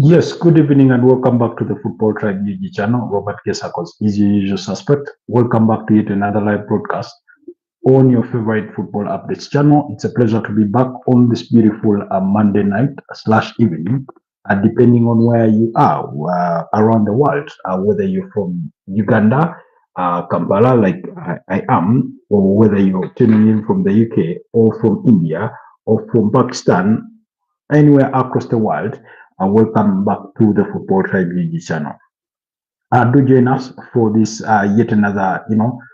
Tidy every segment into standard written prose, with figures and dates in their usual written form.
Yes, good evening and welcome back to the Football Tribe UG channel. Robert Kesakos is your usual suspect. Welcome back to yet another live broadcast on your favorite football updates channel. It's a pleasure to be back on this beautiful Monday night slash evening, depending on where you are around the world, whether you're from Uganda, Kampala, like I am, or whether you're tuning in from the UK or from India or from Pakistan, anywhere across the world. Welcome back to the Football Tribe UG channel. Do join us for this yet another,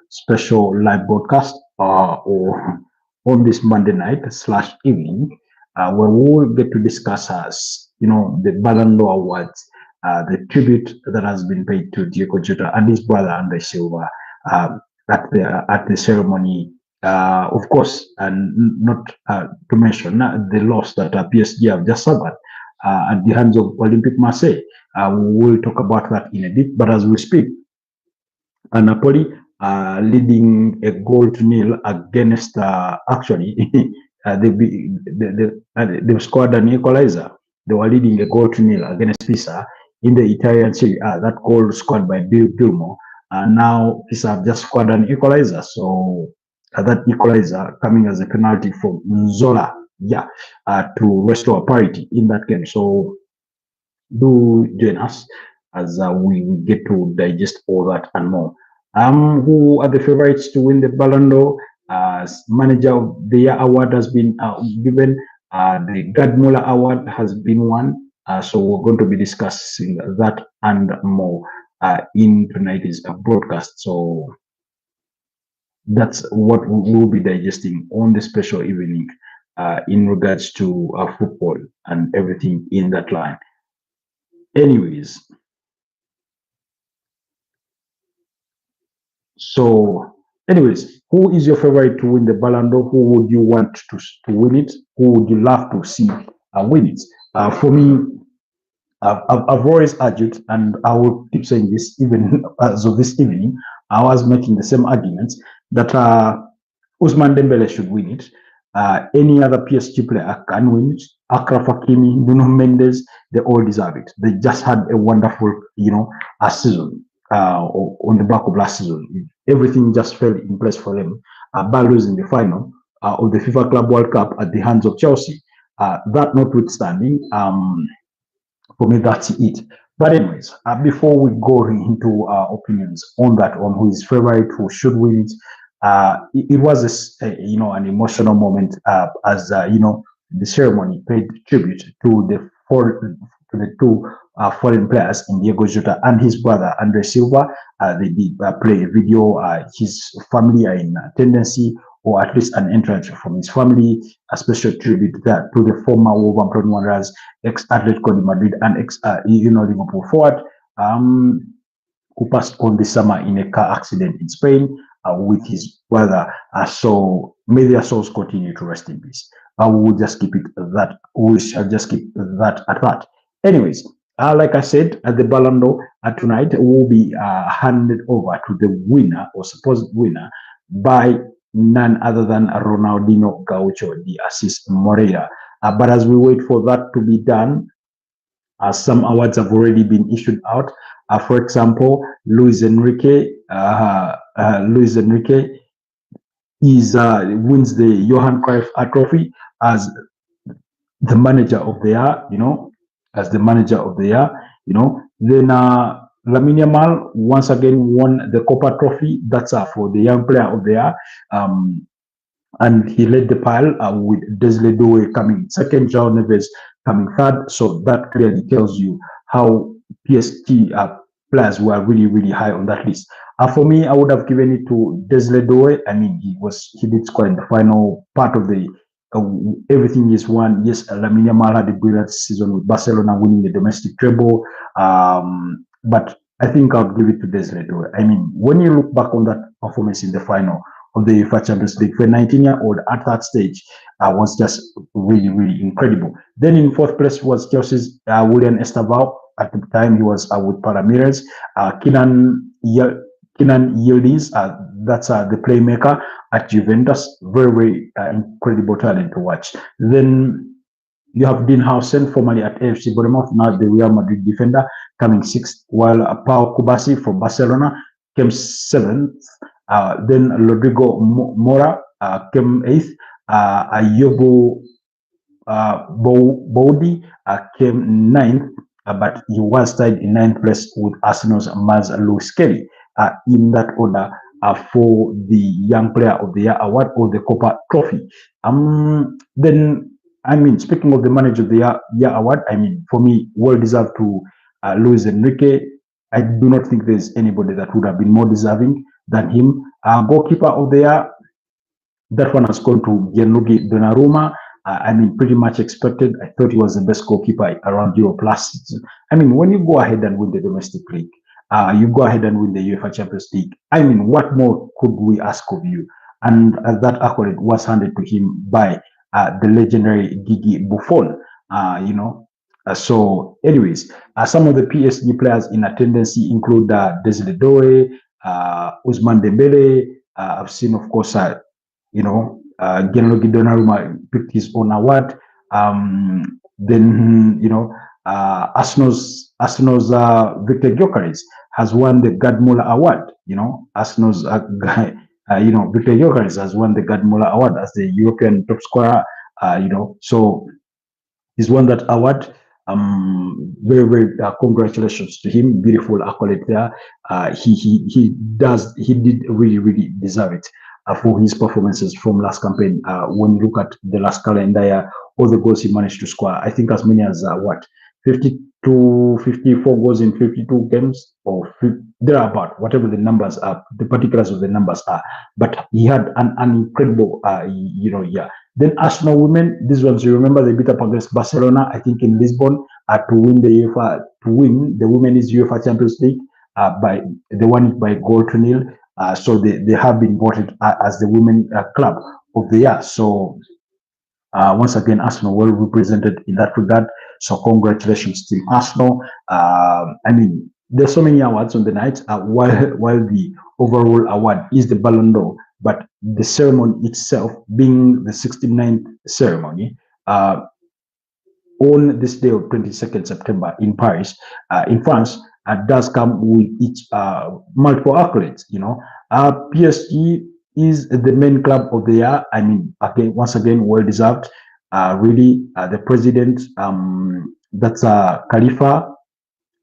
special live broadcast or on this Monday night slash evening, where we will get to discuss the Ballon d'Or awards, the tribute that has been paid to Diego Jota and his brother Andre Silva at the ceremony. Of course, and not to mention the loss that PSG have just suffered at the hands of Olympique Marseille. We'll talk about that in a bit, but as we speak, Napoli leading a goal to nil against actually they've scored an equalizer. They were leading a goal to nil against Pisa in the Italian Serie A. That goal scored by Bill Gilmore. And now Pisa have just scored an equalizer. So that equalizer coming as a penalty from Nzola, to restore parity in that game. So do join us as we get to digest all that and more. Who are the favorites to win the Ballon d'Or? Manager of the Year award has been given. The Gerd Muller award has been won. So we're going to be discussing that and more in tonight's broadcast. So that's what we will be digesting on the special evening in regards to football and everything in that line. Anyways, who is your favorite to win the Ballon d'Or? Who would you want to win it? Who would you love to see win it? For me, I've always argued, and I will keep saying this even as of this evening. I was making the same arguments that Ousmane Dembele should win it. Any other PSG player can win it. Akraf Hakimi, Nuno Mendes, they all deserve it. They just had a wonderful, season on the back of last season. Everything just fell in place for them by losing the final of the FIFA Club World Cup at the hands of Chelsea. That notwithstanding, for me, that's it. But anyways, before we go into opinions on that, on who is favorite, who should win it, it was an emotional moment as the ceremony paid tribute to the two foreign players in Diego Jota and his brother Andre Silva. They did play a video. His family are in attendance, or at least an entrance from his family. A special tribute to the former Wolverhampton Wanderers, ex-Atletico de Madrid, and Liverpool forward, who passed on this summer in a car accident in Spain with his brother. So may their souls continue to rest in peace. We will just keep it that. We shall just keep that at that. Anyways, like I said, at the Ballon d'Or tonight will be handed over to the winner or supposed winner by none other than Ronaldinho Gaucho, the assist Moreira. But as we wait for that to be done, some awards have already been issued out. For example, Luis Enrique wins the Johan Cruyff Trophy as the manager of the year. Then Lamine Yamal once again won the Copa Trophy. That's for the young player of the year. And he led the pile with Desile Doué coming second, João Neves coming third. So that clearly tells you how PSG players were really, really high on that list. For me, I would have given it to Desile Doué. I mean, he did score in the final part of the everything is won. Yes, Lamine Yamal had a brilliant season with Barcelona winning the domestic treble. But I think I'll give it to Desile Doué. I mean, when you look back on that performance in the final of the UEFA Champions League for a 19-year-old at that stage, was just really, really incredible. Then in fourth place was Chelsea's William Estaval. At the time, he was with Palmeiras. Kenan Yildiz, that's the playmaker at Juventus. Very, very incredible talent to watch. Then You have Dean Howson, formerly at AFC Bournemouth, now the Real Madrid defender, coming sixth, while Pau Kubasi from Barcelona came seventh. Then Rodrigo Mora came eighth. Ayobo Bowdy came ninth, but he was tied in ninth place with Arsenal's Maz Lewis Kelly. In that order, for the Young Player of the Year award or the Copa Trophy. Then, I mean, speaking of the Manager of the Year award, I mean, for me, well deserved to Luis Enrique. I do not think there's anybody that would have been more deserving than him. Goalkeeper of the Year, that one has gone to Gianluigi Donnarumma. I mean, pretty much expected. I thought he was the best goalkeeper around Europe last season. I mean, when you go ahead and win the domestic league, you go ahead and win the UEFA Champions League. I mean, what more could we ask of you? And that accolade was handed to him by the legendary Gigi Buffon. You know. So, anyways, some of the PSG players in attendance include Desiree Doué, Ousmane Dembele. I've seen, of course, you know, Gianluigi Donnarumma picked his own award. Then, you know, Arsenal's Victor Gyökeres has won the Gerd Müller Award. You know, Arsenal's you know, Victor Gyökeres has won the Gerd Müller Award as the European top scorer. You know, so he's won that award. Very congratulations to him. Beautiful accolade there. He did really deserve it for his performances from last campaign. When you look at the last calendar year, all the goals he managed to score, I think as many as 52, 54 goals in 52 games, or thereabout, whatever the numbers are, the particulars of the numbers are. But he had an incredible, you know, yeah. Then Arsenal women, these ones, you remember they beat up against Barcelona, I think in Lisbon, to win the Women's UEFA Champions League. They won it by goal to nil. So they have been voted as the Women Club of the Year. So once again, Arsenal well represented in that regard. So congratulations to Arsenal. I mean, there's so many awards on the night. While the overall award is the Ballon d'Or, but the ceremony itself, being the 69th ceremony, on this day of 22nd September in Paris, in France, does come with each multiple accolades. You know, PSG is the main club of the year. I mean, again, once again, well deserved. Really, the president, that's Khalifa,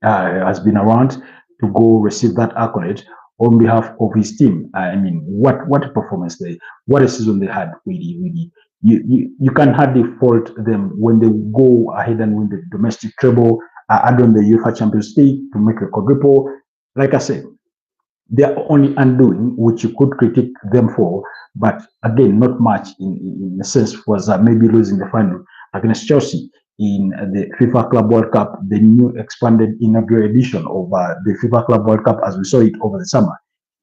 has been around to go receive that accolade on behalf of his team. I mean, what a performance what a season they had. Really. You can hardly fault them when they go ahead and win the domestic treble, add on the UEFA Champions League to make a quadruple. Like I said, their only undoing, which you could critique them for, but again, not much in a sense, was maybe losing the final against Chelsea in the FIFA Club World Cup, the new expanded inaugural edition of the FIFA Club World Cup, as we saw it over the summer,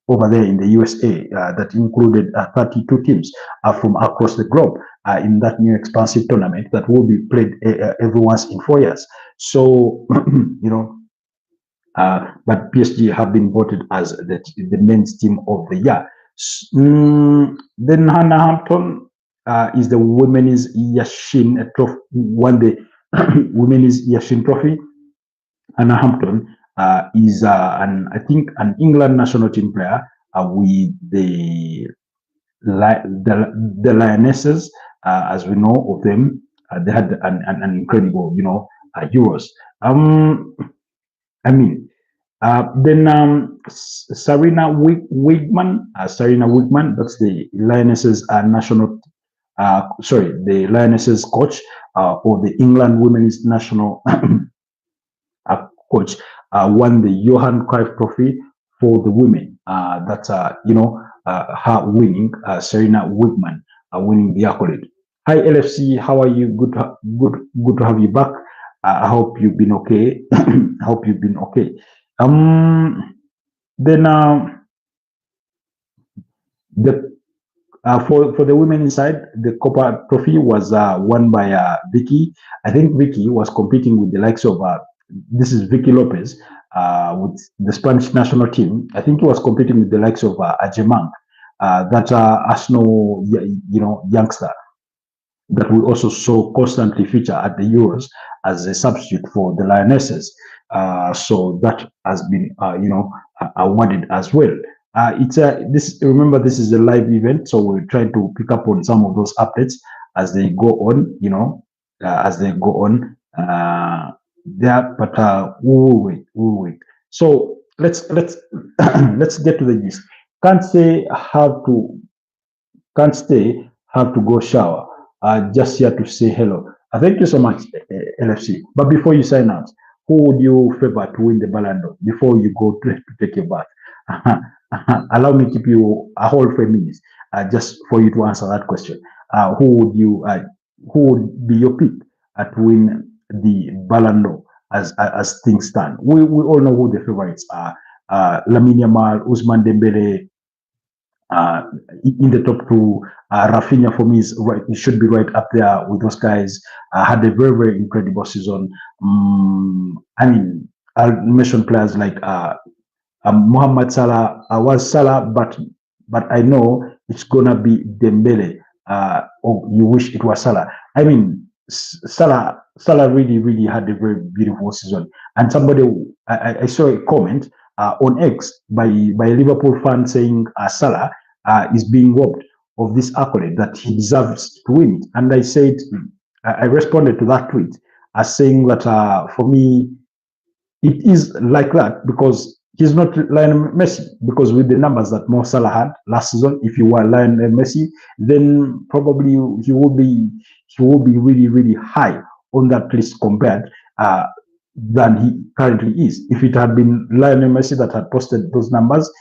over there in the USA, that included 32 teams from across the globe in that new expansive tournament that will be played every once in 4 years. So, you know, but PSG have been voted as the men's team of the year. Then Hannah Hampton is the women's Yashin Trophy, won the women's Yashin Trophy. Hannah Hampton is I think an England national team player with the Lionesses, as we know of them. They had an incredible, you know, Euros. I mean, then Sarina Wigman, that's the Lionesses national, the Lionesses coach, or the England women's national coach, won the Johan Cruyff Trophy for the women. That's you know, her winning, Serena Wigman, winning the accolade. Hi LFC, how are you? Good to have you back. I hope you've been okay. I hope you've been okay. Then the for the women inside, the Copa Trophy was won by Vicky. I think Vicky was competing with the likes of this is Vicky Lopez with the Spanish national team. I think he was competing with the likes of Ajemang, that Arsenal, you know, youngster. that we also saw constantly feature at the Euros as a substitute for the Lionesses. So that has been, awarded as well. It's a this. Remember, this is a live event, so we're trying to pick up on some of those updates as they go on. As they go on. There, but we'll wait. We'll wait. So let's let's get to the gist. Can't say have to can't stay, have to go shower. Just here to say hello. Thank you so much, LFC. But before you sign out, who would you favor to win the Ballon d'Or before you go to take your bath? Allow me to give you a whole 5 minutes just for you to answer that question. Who would be your pick to win the Ballon d'Or as things stand? We all know who the favorites are. Lamine Yamal, Ousmane Dembele, uh, in the top two. Rafinha for me is right; he should be right up there with those guys. Had a very very incredible season. I mean, I'll mention players like Mohamed Salah. Was Salah, but I know it's gonna be Dembele. Or you wish it was Salah. I mean, Salah really had a very beautiful season. And somebody I saw a comment on X by a Liverpool fan saying Salah is being robbed of this accolade that he deserves to win it. And I said I responded to that tweet as saying that for me it is like that because he's not Lionel Messi. Because with the numbers that Mo Salah had last season, if you were Lionel Messi, then probably he will be really high on that list compared than he currently is. If it had been Lionel Messi that had posted those numbers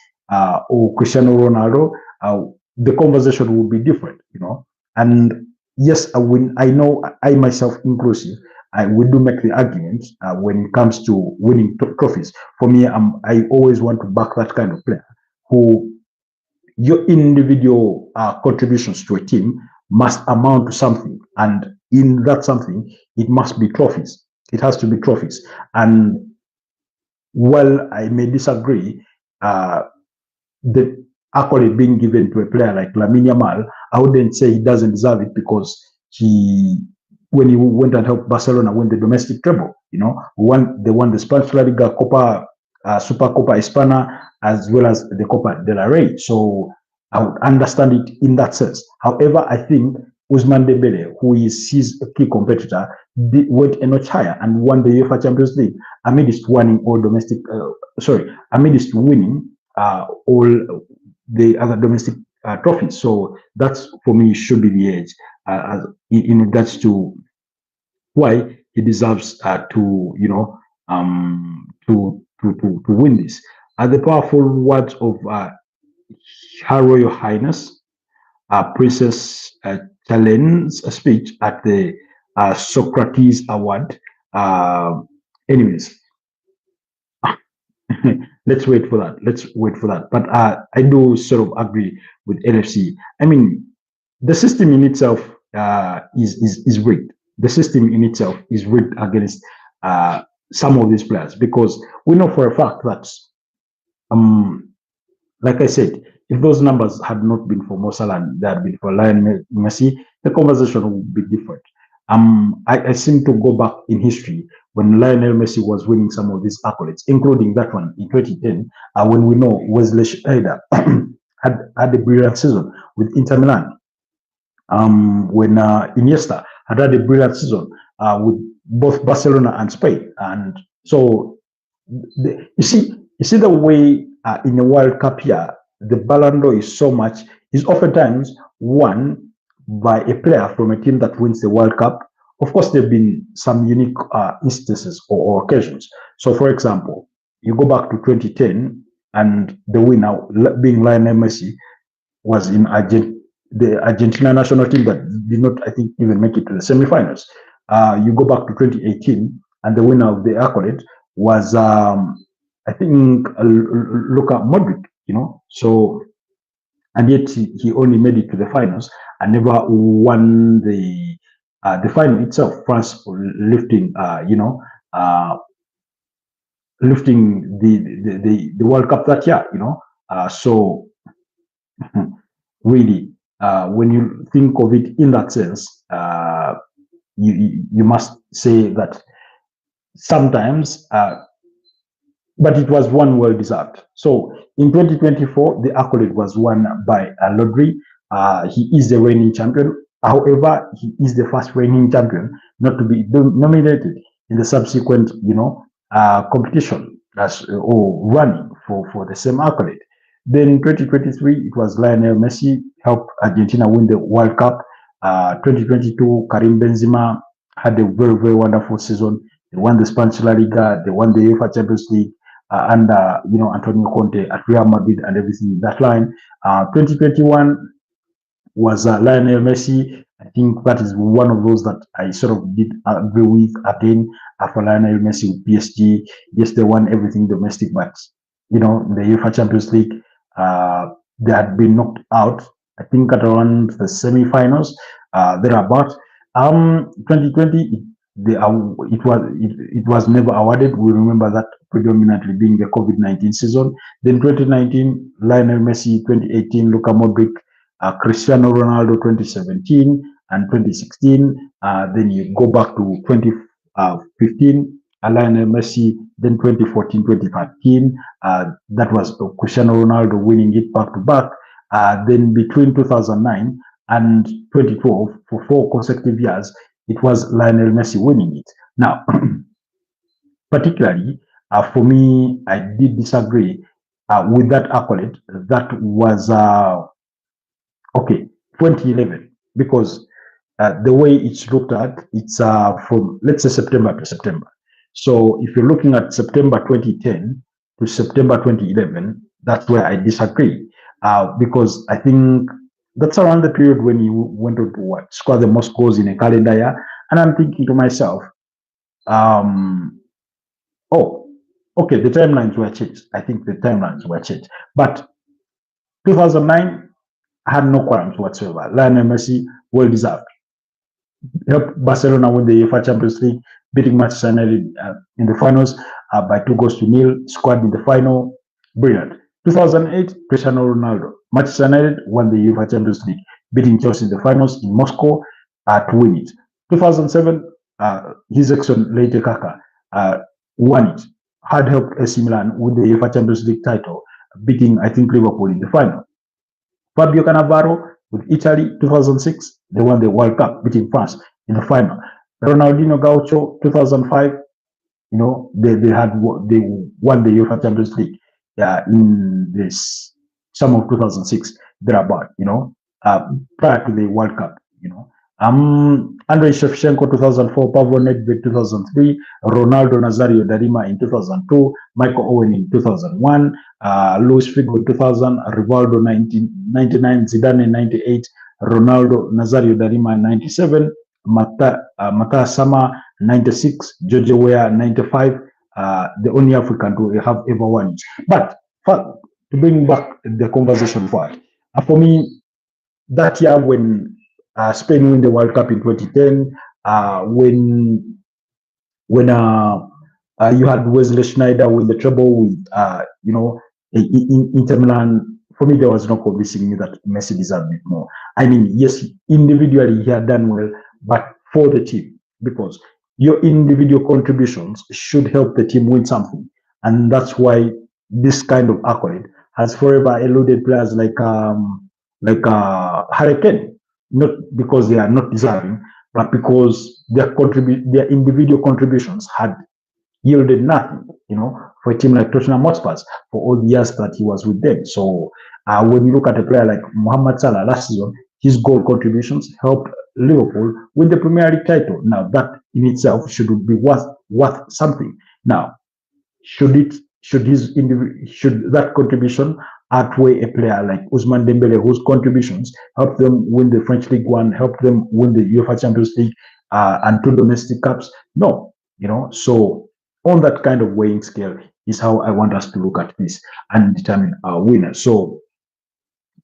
or Cristiano Ronaldo, the conversation would be different. And yes, I know I myself inclusive, I would do make the argument when it comes to winning trophies. For me, I always want to back that kind of player who your individual contributions to a team must amount to something, and in that something, it must be trophies. It has to be trophies. And while I may disagree, the accolade being given to a player like Lamine Yamal, I wouldn't say he doesn't deserve it because when he went and helped Barcelona win the domestic treble, they won the Spanish La Liga, Copa, Super Copa Hispana, as well as the Copa de la Rey. So I would understand it in that sense. However, I think Ousmane Dembele, who is his key competitor, went a notch higher and won the UEFA Champions League amidst winning all the other domestic trophies. So that's for me should be the edge in regards to why he deserves to win this. The powerful words of Her Royal Highness Princess Chalene's speech at the Socrates Award. Anyways, let's wait for that. But I do sort of agree with LFC. I mean, the system in itself is rigged. The system in itself is rigged against some of these players because we know for a fact that, like I said, if those numbers had not been for Mo Salah and they had been for Lionel Messi, the conversation would be different. I seem to go back in history when Lionel Messi was winning some of these accolades, including that one in 2010, when we know Wesley Sneijder had a brilliant season with Inter Milan. When Iniesta had a brilliant season with both Barcelona and Spain. And so, you see the way in the World Cup here, the Ballon d'Or is oftentimes won by a player from a team that wins the World Cup. Of course, there have been some unique instances or occasions. So, for example, you go back to 2010, and the winner being Lionel Messi was in the Argentina national team that did not, I think, even make it to the semifinals. You go back to 2018, and the winner of the accolade was, I think, Luka Modric. So, and yet he only made it to the finals and never won the final itself. France lifting, lifting the World Cup that year. So really, when you think of it in that sense, you must say that sometimes, but it was one well deserved. So in 2024, the accolade was won by Lodri. He is the reigning champion. However, he is the first reigning champion not to be nominated in the subsequent, competition as or running for the same accolade. Then in 2023, it was Lionel Messi helped Argentina win the World Cup. 2022, Karim Benzema had a very, very wonderful season. They won the Spanish La Liga. They won the UEFA Champions League under Antonio Conte at Real Madrid and everything in that line. 2021 was Lionel Messi. I think that is one of those that I sort of did agree with again for Lionel Messi with PSG. Yes, they won everything domestic, but the UEFA Champions League, they had been knocked out. I think at around the semi-finals, thereabout. 2020, it was never awarded. We remember that predominantly being the COVID-19 season. Then 2019, Lionel Messi, 2018, Luka Modric, Cristiano Ronaldo 2017 and 2016. Then you go back to 2015, Lionel Messi, then 2014, 2015. That was Cristiano Ronaldo winning it back to back. Then between 2009 and 2012, for 4 consecutive years, it was Lionel Messi winning it. Now, particularly for me, I did disagree with that accolade. That was 2011, because the way it's looked at, it's from, let's say, September to September. So if you're looking at September 2010 to September 2011, that's where I disagree, because I think that's around the period when you went on to score the most goals in a calendar year. And I'm thinking to myself, the timelines were changed. I think the timelines were changed. But 2009, I had no qualms whatsoever. Lionel Messi, well deserved. Helped Barcelona win the UEFA Champions League, beating Manchester United in the finals by 2-0, scored in the final. Brilliant. 2008, Cristiano Ronaldo. Manchester United won the UEFA Champions League, beating Chelsea in the finals in Moscow to win it. 2007, his excellent Leite Kaka won it. Had helped AC Milan win the UEFA Champions League title, beating, I think, Liverpool in the final. Fabio Cannavaro with Italy, 2006, they won the World Cup, beating France in the final. Ronaldinho Gaucho, 2005, they won the UEFA Champions League in this summer of 2006, thereabout, prior to the World Cup, Andrei Shevchenko 2004, Pavlo Nedved 2003, Ronaldo Nazario da Lima in 2002, Michael Owen in 2001, Luis Figo in 2000, Rivaldo 1999, Zidane in 98, Ronaldo Nazario da Lima in 97, Mata Sama 96, George Weah 95, the only African to have ever won it. But to bring back the conversation forward, for me, that year when Spain win the World Cup in 2010, when you had Wesley Schneider win the treble with in Inter Milan. For me, there was no convincing me that Messi deserved it more. I mean, yes, individually he had done well, but for the team, because your individual contributions should help the team win something, and that's why this kind of accolade has forever eluded players like Harry Kane. Not because they are not deserving, but because their individual contributions had yielded nothing, for a team like Tottenham Hotspur for all the years that he was with them. So when you look at a player like Mohamed Salah last season, his goal contributions helped Liverpool win the Premier League title. Now that in itself should be worth something. Now, should that contribution outweigh a player like Ousmane Dembele, whose contributions helped them win the French League One, helped them win the UEFA Champions League and 2 domestic cups? No, so on that kind of weighing scale is how I want us to look at this and determine our winner. So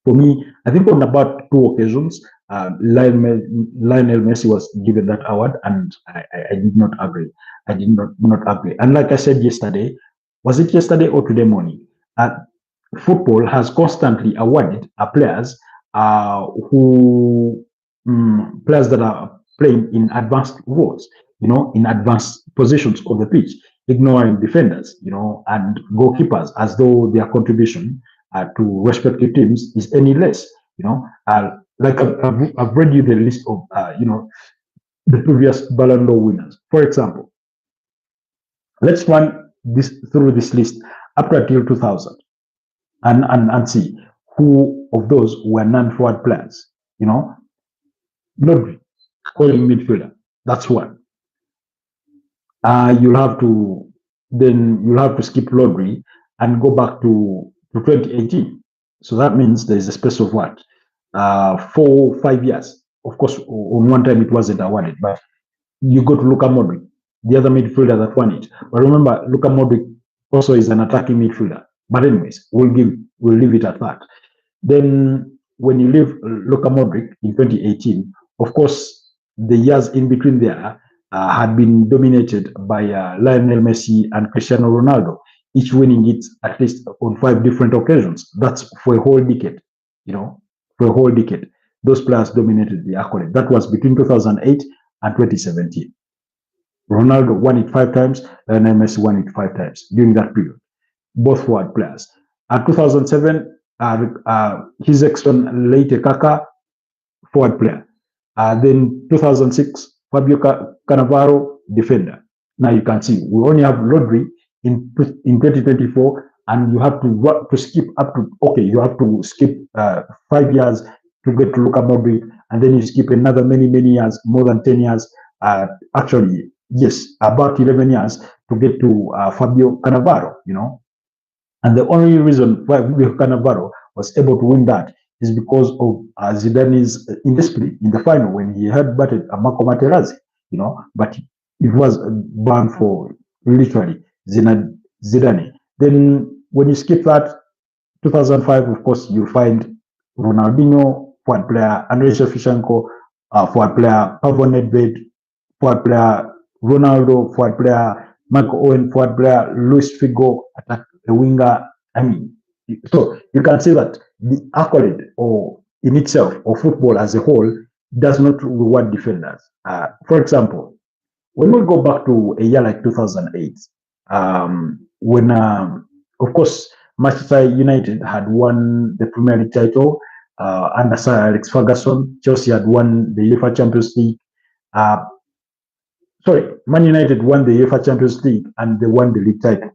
for me, I think on about 2 occasions, Lionel Messi was given that award, and I did not agree. I did not agree. And like I said yesterday, was it yesterday or today morning? Football has constantly awarded players who players that are playing in advanced roles, in advanced positions of the pitch, ignoring defenders, and goalkeepers as though their contribution to respective teams is any less. Like I've read you the list of the previous Ballon d'Or winners. For example, let's run this through this list up until 2000 and see who of those were non-forward players. Rodri, calling midfielder. That's one. You'll have to skip Rodri and go back to 2018. So that means there is a space of what? 4-5 years. Of course, on one time it wasn't awarded, but you go to Luka Modric, the other midfielder that won it. But remember, Luka Modric also is an attacking midfielder. But anyways, we'll leave it at that. Then when you leave Luka Modric in 2018, of course, the years in between there had been dominated by Lionel Messi and Cristiano Ronaldo, each winning it at least on 5 different occasions. That's for a whole decade, for a whole decade. Those players dominated the accolade. That was between 2008 and 2017. Ronaldo won it 5 times, Lionel Messi won it 5 times during that period. Both forward players. 2007, his ex-son Leite Kaka, forward player. Then 2006, Fabio Cannavaro, defender. Now you can see we only have Rodri in 2024, and you have to skip up to you have to skip 5 years to get to Luka Modric, and then you skip another many years, more than 10 years. Actually, yes, about 11 years to get to Fabio Cannavaro. And the only reason why Fabio Cannavaro was able to win that is because of Zidane's indiscipline in the final when he had batted Marco Materazzi, but it was banned for literally Zidane. Then when you skip that, 2005, of course, you find Ronaldinho, forward player, Andrei Shevchenko, forward player, Pavel Nedved, forward player, Ronaldo, forward player, Michael Owen, forward player, Luis Figo, attack the winger. I mean, so you can say that the accolade or in itself or football as a whole does not reward defenders. For example, when we go back to a year like 2008, when, of course, Manchester United had won the Premier League title under Sir Alex Ferguson. Chelsea had won the UEFA Champions League. Man United won the UEFA Champions League and they won the league title.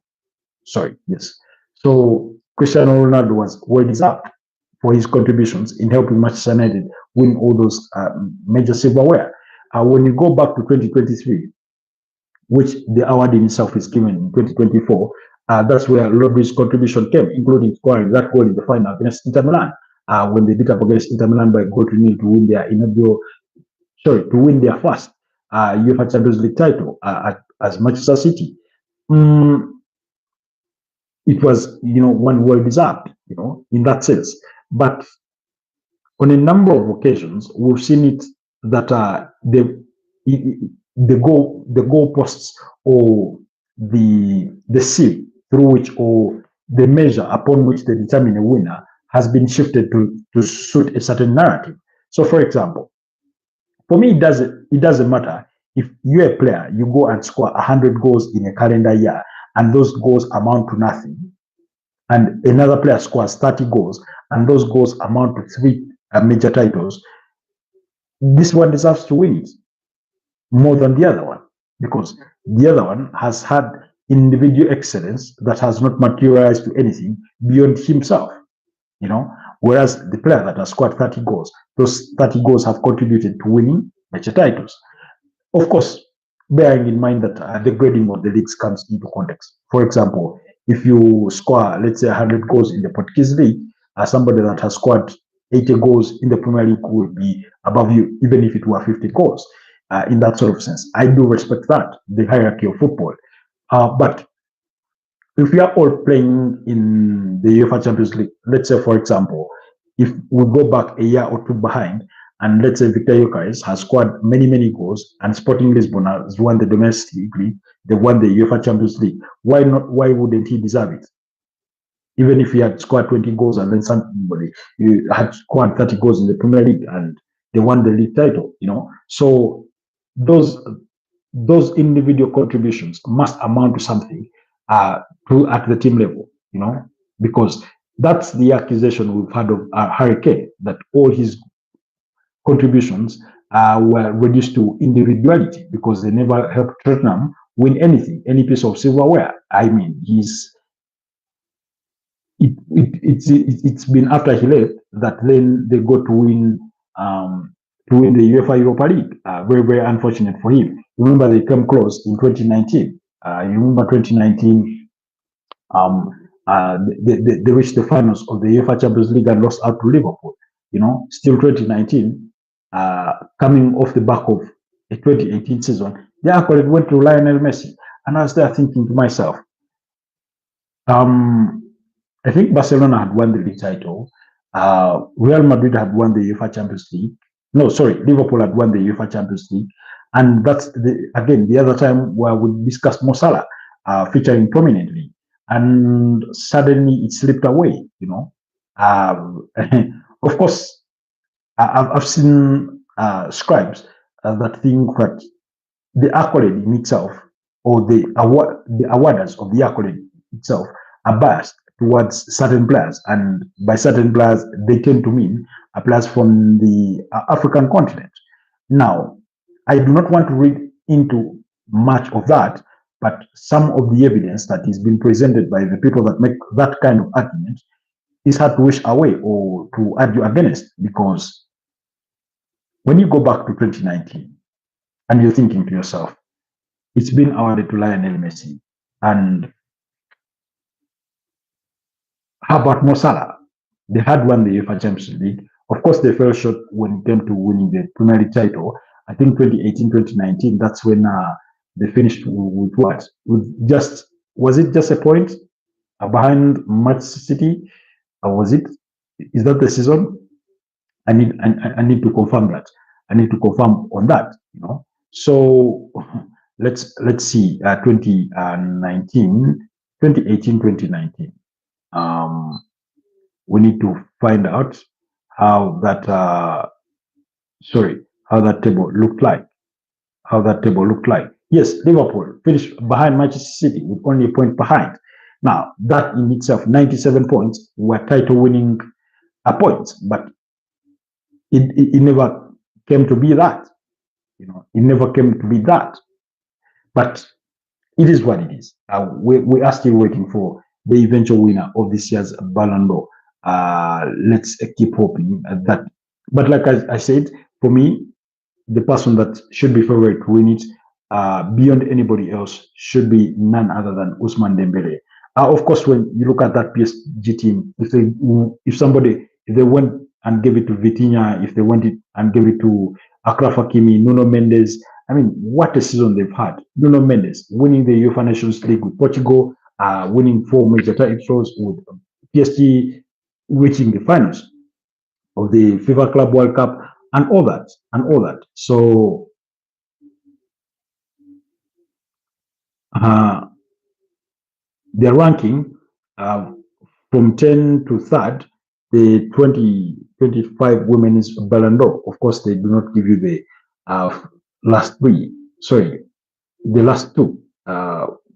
Yes. So Cristiano Ronaldo was well deserved for his contributions in helping Manchester United win all those major silverware. When you go back to 2023, which the award in itself is given in 2024, that's where Rodri's contribution came, including scoring that goal in the final against Inter Milan, when they beat up against Inter Milan by goal to nil to win their to win their first UEFA Champions League title as Manchester City. It was, one well deserved, in that sense. But on a number of occasions, we've seen it that the goal posts or the seal through which or the measure upon which they determine a winner has been shifted to suit a certain narrative. So, for example, for me, it doesn't matter if you're a player, you go and score 100 goals in a calendar year, and those goals amount to nothing, and another player scores 30 goals, and those goals amount to 3 major titles. This one deserves to win it more than the other one, because the other one has had individual excellence that has not materialized to anything beyond himself, whereas the player that has scored 30 goals, those 30 goals have contributed to winning major titles. Of course, bearing in mind that the grading of the leagues comes into context. For example, if you score, let's say, 100 goals in the Portuguese league, somebody that has scored 80 goals in the Premier League will be above you, even if it were 50 goals. In that sort of sense, I do respect that, the hierarchy of football. But if we are all playing in the UEFA Champions League, let's say, for example, if we go back a year or two behind, and let's say Victor Gyökeres has scored many goals, and Sporting Lisbon has won the domestic league, they won the UEFA Champions League. Why not? Why wouldn't he deserve it? Even if he had scored 20 goals and then somebody you had scored 30 goals in the Premier League and they won the league title, So those those individual contributions must amount to something at the team level, because that's the accusation we've had of Harry Kane, that all his contributions were reduced to individuality because they never helped Tottenham win anything, any piece of silverware. I mean, it's been after he left that then they got to win the UEFA Europa League. Very, very unfortunate for him. Remember, they came close in 2019. You remember 2019, they reached the finals of the UEFA Champions League and lost out to Liverpool. Still 2019, coming off the back of a 2018 season, the accolade went to Lionel Messi. And I was there thinking to myself, I think Barcelona had won the league title. Real Madrid had won the UEFA Champions League. No, sorry, Liverpool had won the UEFA Champions League. And that's, again, the other time where we discussed Mo Salah featuring prominently. And suddenly it slipped away, Of course, I've seen scribes that think that the accolade in itself, or the awarders of the accolade itself, are biased towards certain players, and by certain players they tend to mean players from the African continent. Now, I do not want to read into much of that, but some of the evidence that is being presented by the people that make that kind of argument is hard to wish away or to argue against, because when you go back to 2019 and you're thinking to yourself, it's been awarded to Lionel Messi, and how about Mo Salah? They had won the UEFA Champions League. Of course, they fell short when it came to winning the Premier League title. I think 2018, 2019, that's when they finished with what? Was it just a point behind Manchester City? Or is that the season? I need to confirm that. I need to confirm on that, So let's see, 2019, 2018, 2019. We need to find out how that table looked like. Yes, Liverpool finished behind Manchester City with only a point behind. Now, that in itself, 97 points were title-winning points, but it never came to be that. It never came to be that. But it is what it is. We are still waiting for the eventual winner of this year's Ballon d'Or. Let's keep hoping that. But like I said, for me, the person that should be favorite to win it, beyond anybody else, should be none other than Ousmane Dembele. Of course, when you look at that PSG team, if they went and gave it to Vitinha, if they went it and gave it to Achraf Hakimi, Nuno Mendes, I mean, what a season they've had. Nuno Mendes winning the UEFA Nations League with Portugal, winning 4 major titles with PSG, reaching the finals of the FIFA Club World Cup, and all that. So their ranking from 10 to 3rd, the 2025 Women's Ballon d'Or. Of course, they do not give you the last two,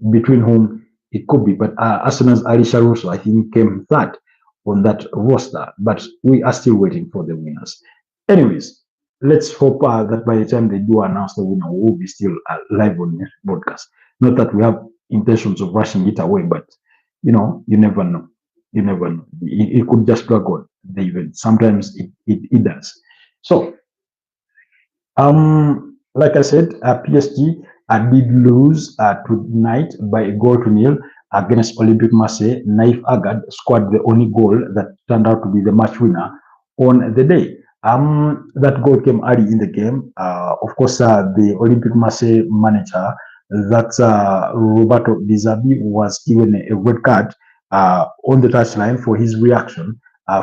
between whom it could be. But Arsenal's Alisha Russo, I think, came 3rd on that roster. But we are still waiting for the winners. Anyways, let's hope that by the time they do announce the winner, we'll be still live on this broadcast. Not that we have intentions of rushing it away, but you never know. It could just drag on the event. Sometimes it does. So, like I said, PSG did lose tonight by a goal to nil against Olympique Marseille. Naif Agad scored the only goal that turned out to be the match winner on the day. That goal came early in the game. Of course, the Olympique Marseille manager, that's Roberto Di Zerbi, was given a red card on the touchline for his reaction,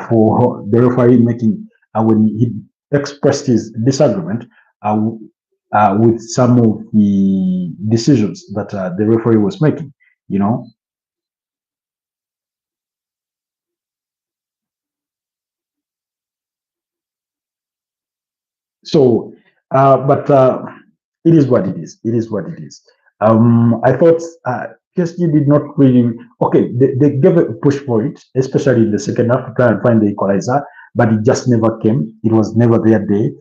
for the referee making when he expressed his disagreement with some of the decisions that the referee was making. So, but it is what it is. It is what it is. I thought PSG did not really. Okay, they gave a push for it, especially in the second half to try and find the equalizer, but it just never came. It was never their day.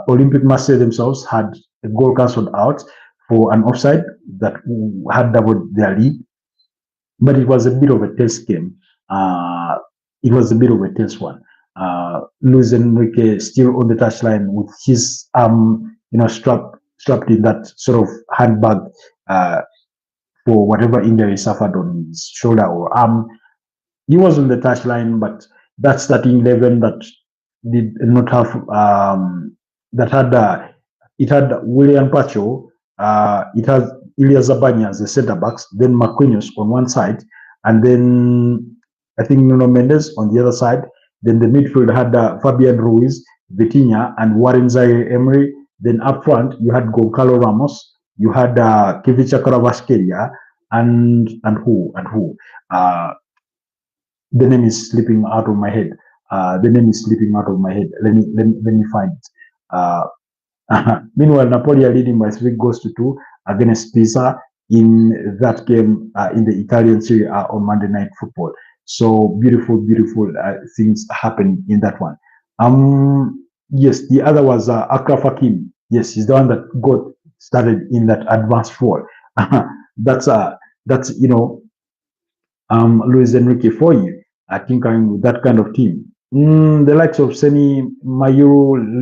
Olympic Marseille themselves had a goal cancelled out for an offside that had doubled their lead, but it was a bit of a test game. It was a bit of a tense one. Luis Enrique still on the touchline with his strapped in that sort of handbag uh, for whatever injury he suffered on his shoulder or arm. He was on the touchline, but that starting 11 that did not have that had it had William Pacho, it has Ilya Zabanya as the centre backs, then Marquinhos on one side, and then I think Nuno Mendes on the other side. Then the midfield had Fabian Ruiz, Vitinha, and Warren Zaire Emery. Then up front you had Goncalo Ramos, you had Kivicha Kvaratskhelia, and who. Uh, the name is slipping out of my head. The name is slipping out of my head. Let me find it. Uh, Meanwhile, Napoli are leading by 3 goals to 2 against Pisa in that game in the Italian Serie A on Monday Night Football. So beautiful things happening in that one. Yes, the other was Akraf Hakim. Yes, he's the one that got started in that advanced role. that's Luis Enrique for you. I think I'm with that kind of team. The likes of Seni Mayuru